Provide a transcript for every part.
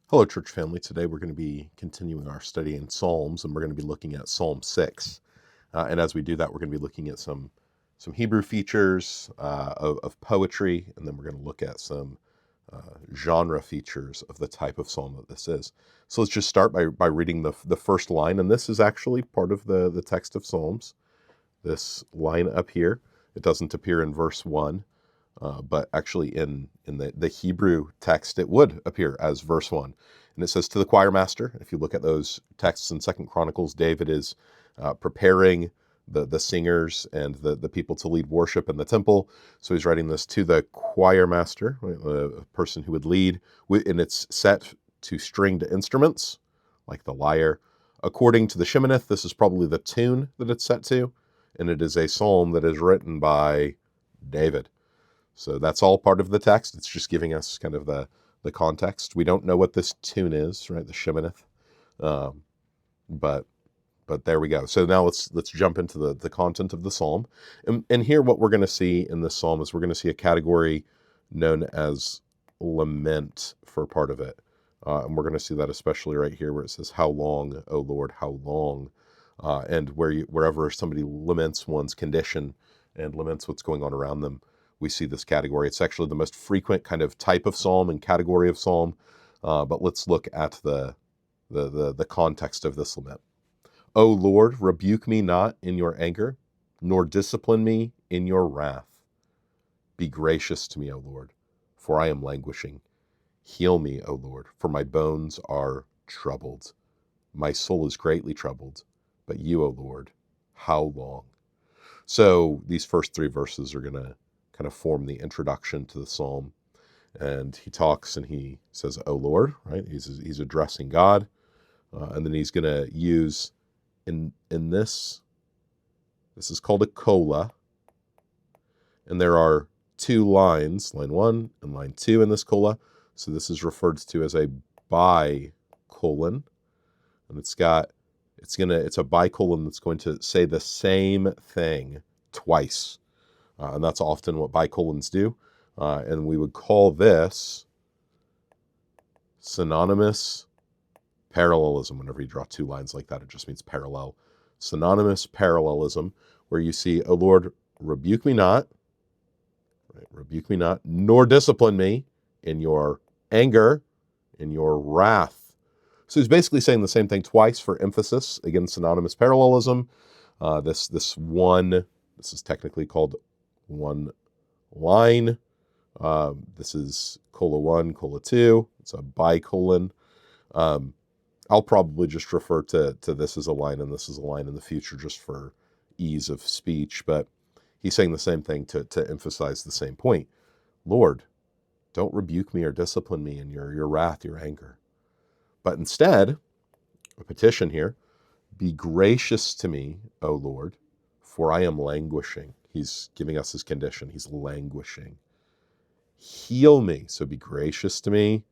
Hello, church family. Today we're going to be continuing our study in Psalms, and we're going to be looking at Psalm 6. And as we do that, we're going to be looking at some Hebrew features of poetry, and then we're going to look at some genre features of the type of psalm that this is. So let's just start by reading the first line, and this is actually part of the text of Psalms. This line up here, it doesn't appear in verse 1. But actually in the Hebrew text, it would appear as verse 1. And it says, to the choir master. If you look at those texts in 2 Chronicles, David is preparing the singers and the people to lead worship in the temple. So he's writing this to the choir master, right, the person who would lead, and it's set to stringed instruments, like the lyre. According to the Sheminith, this is probably the tune that it's set to, and it is a psalm that is written by David. So that's all part of the text. It's just giving us kind of the context. We don't know what this tune is, right? The Sheminith, but there we go. So now let's jump into the content of the psalm, and here what we're going to see in this psalm is we're going to see a category known as lament for part of it, and we're going to see that especially right here where it says, "How long, O Lord, how long?" And wherever somebody laments one's condition and laments what's going on around them, we see this category. It's actually the most frequent kind of type of psalm and category of psalm. But let's look at the context of this lament. O Lord, rebuke me not in your anger, nor discipline me in your wrath. Be gracious to me, O Lord, for I am languishing. Heal me, O Lord, for my bones are troubled. My soul is greatly troubled. But you, O Lord, how long? So these first three verses are going to kind of form the introduction to the psalm. And he talks and he says, "O Lord," right? He's addressing God, and then he's going to use in this. This is called a cola, and there are two lines, line 1 and line 2 in this cola. So this is referred to as a bicolon, and it's a bicolon that's going to say the same thing twice. And that's often what bicolons do. And we would call this synonymous parallelism. Whenever you draw two lines like that, it just means parallel. Synonymous parallelism, where you see, "O Lord, rebuke me not," right? Rebuke me not, nor discipline me in your anger, in your wrath. So he's basically saying the same thing twice for emphasis. Again, synonymous parallelism. This is technically called one line. This is cola 1, cola 2. It's a bicolon. I'll probably just refer to this as a line and this as a line in the future just for ease of speech, but he's saying the same thing to emphasize the same point. Lord, don't rebuke me or discipline me in your wrath, your anger. But instead, a petition here, be gracious to me, O Lord, for I am languishing. He's giving us his condition. He's languishing. Heal me. So be gracious to me.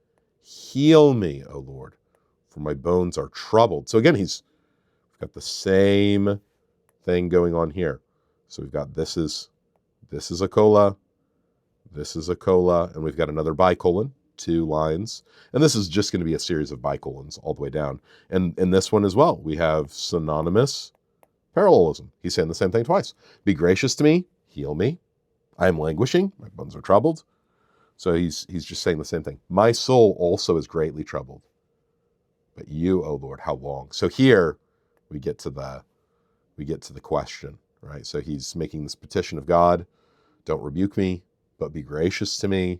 Heal me, O Lord, for my bones are troubled. So again, we've got the same thing going on here. So we've got this is a cola, this is a cola, and we've got another bicolon, two lines. And this is just going to be a series of bicolons all the way down. And in this one as well, we have synonymous parallelism. He's saying the same thing twice. Be gracious to me, heal me. I am languishing, my bones are troubled. So he's just saying the same thing. My soul also is greatly troubled. But you, O Lord, how long? So here we get to the question, right? So he's making this petition of God, don't rebuke me, but be gracious to me.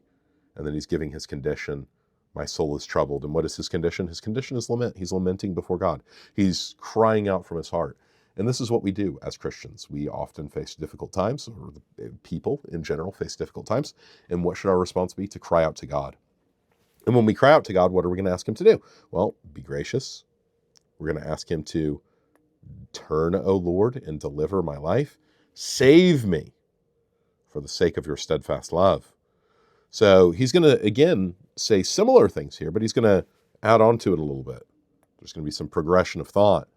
And then he's giving his condition, my soul is troubled. And what is his condition? His condition is lament. He's lamenting before God. He's crying out from his heart. And this is what we do as Christians. We often face difficult times, or people in general face difficult times. And what should our response be? To cry out to God. And when we cry out to God, what are we going to ask him to do? Well, be gracious. We're going to ask him to turn, O Lord, and deliver my life. Save me for the sake of your steadfast love. So he's going to, again, say similar things here, but he's going to add on to it a little bit. There's going to be some progression of thought.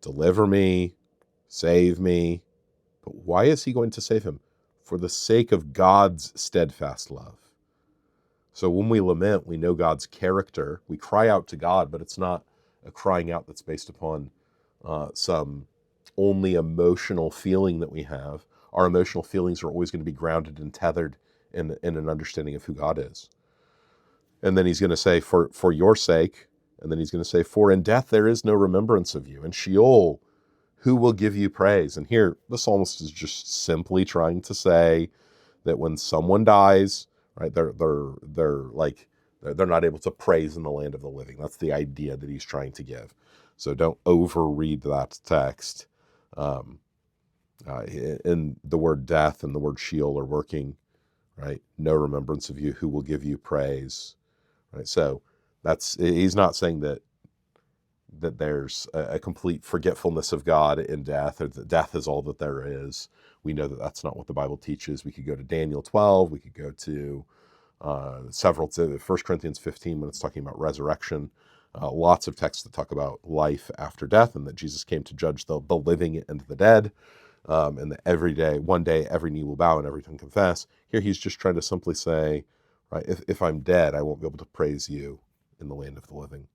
Deliver me, save me. But why is he going to save him? For the sake of God's steadfast love. So when we lament, we know God's character. We cry out to God, but it's not a crying out that's based upon some only emotional feeling that we have. Our emotional feelings are always going to be grounded and tethered in an understanding of who God is. And then he's going to say, for your sake, and then he's going to say, for in death there is no remembrance of you. In Sheol, who will give you praise? And here, the psalmist is just simply trying to say that when someone dies, right, they're not able to praise in the land of the living. That's the idea that he's trying to give. So don't overread that text. In the word death and the word Sheol are working, right? No remembrance of you, who will give you praise, right? So he's not saying that there's a complete forgetfulness of God in death, or that death is all that there is. We know that that's not what the Bible teaches. We could go to Daniel 12. We could go to to 1 Corinthians 15 when it's talking about resurrection. Lots of texts that talk about life after death, and that Jesus came to judge the living and the dead, and that one day, every knee will bow and every tongue confess. Here he's just trying to simply say, right, if I'm dead, I won't be able to praise you in the land of the living.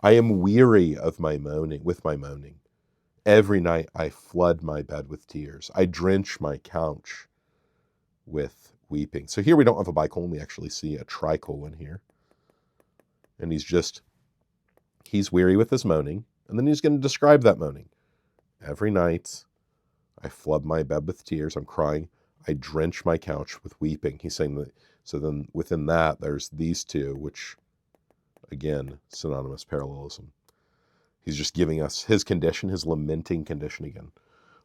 I am weary of my moaning, with my moaning. Every night I flood my bed with tears. I drench my couch with weeping. So here we don't have a bicolon. We actually see a tricolon here. And he's weary with his moaning. And then he's going to describe that moaning. Every night I flood my bed with tears. I'm crying. I drench my couch with weeping. He's saying that. So then within that, there's these two, which, again, synonymous parallelism. He's just giving us his condition, his lamenting condition again.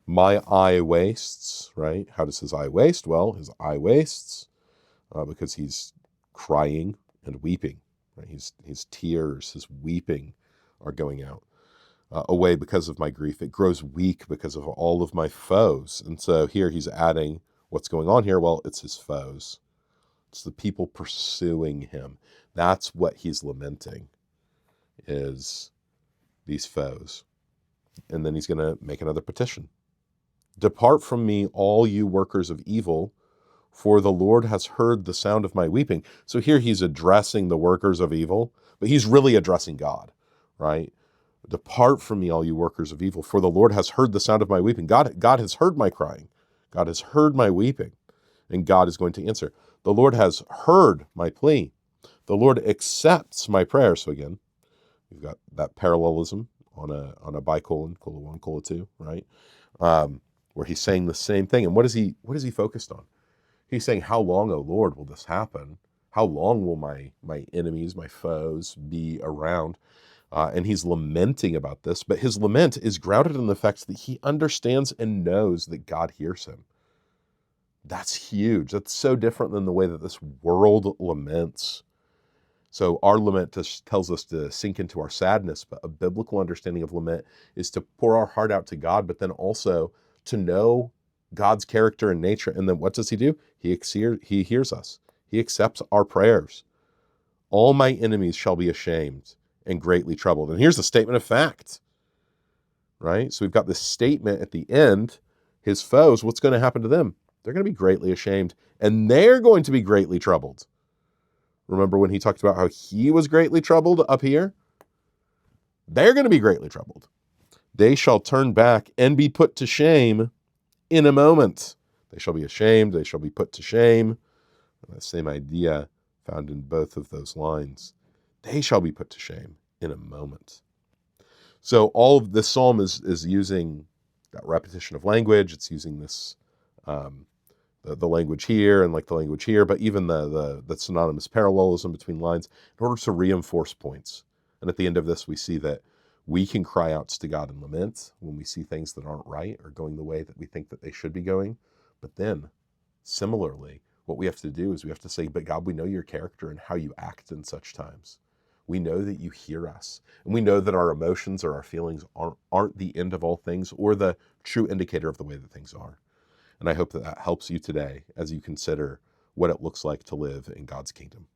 My eye wastes, right? How does his eye waste? Well, his eye wastes because he's crying and weeping. Right? His tears, his weeping are going out away because of my grief. It grows weak because of all of my foes. And so here he's adding what's going on here. Well, it's his foes. It's the people pursuing him. That's what he's lamenting, is these foes. And then he's going to make another petition. Depart from me, all you workers of evil, for the Lord has heard the sound of my weeping. So here he's addressing the workers of evil, but he's really addressing God, right? Depart from me, all you workers of evil, for the Lord has heard the sound of my weeping. God has heard my crying. God has heard my weeping, and God is going to answer. The Lord has heard my plea. The Lord accepts my prayer. So again, we've got that parallelism on a bicolon, colon 1, colon 2, right? Where he's saying the same thing. And what is he focused on? He's saying, how long, O Lord, will this happen? How long will my enemies, my foes be around? And he's lamenting about this, but his lament is grounded in the fact that he understands and knows that God hears him. That's huge. That's so different than the way that this world laments. So our lament just tells us to sink into our sadness, but a biblical understanding of lament is to pour our heart out to God, but then also to know God's character and nature. And then what does he do? He hears us. He accepts our prayers. All my enemies shall be ashamed and greatly troubled. And here's the statement of fact, right? So we've got this statement at the end. His foes, what's going to happen to them? They're going to be greatly ashamed, and they're going to be greatly troubled. Remember when he talked about how he was greatly troubled up here? They're going to be greatly troubled. They shall turn back and be put to shame in a moment. They shall be ashamed. They shall be put to shame. That same idea found in both of those lines. They shall be put to shame in a moment. So all of this psalm is using that repetition of language. It's using this the language here and like the language here, but even the synonymous parallelism between lines in order to reinforce points. And at the end of this, we see that we can cry out to God and lament when we see things that aren't right or going the way that we think that they should be going. But then, similarly, what we have to do is we have to say, but God, we know your character and how you act in such times. We know that you hear us, and we know that our emotions or our feelings aren't the end of all things or the true indicator of the way that things are. And I hope that helps you today as you consider what it looks like to live in God's kingdom.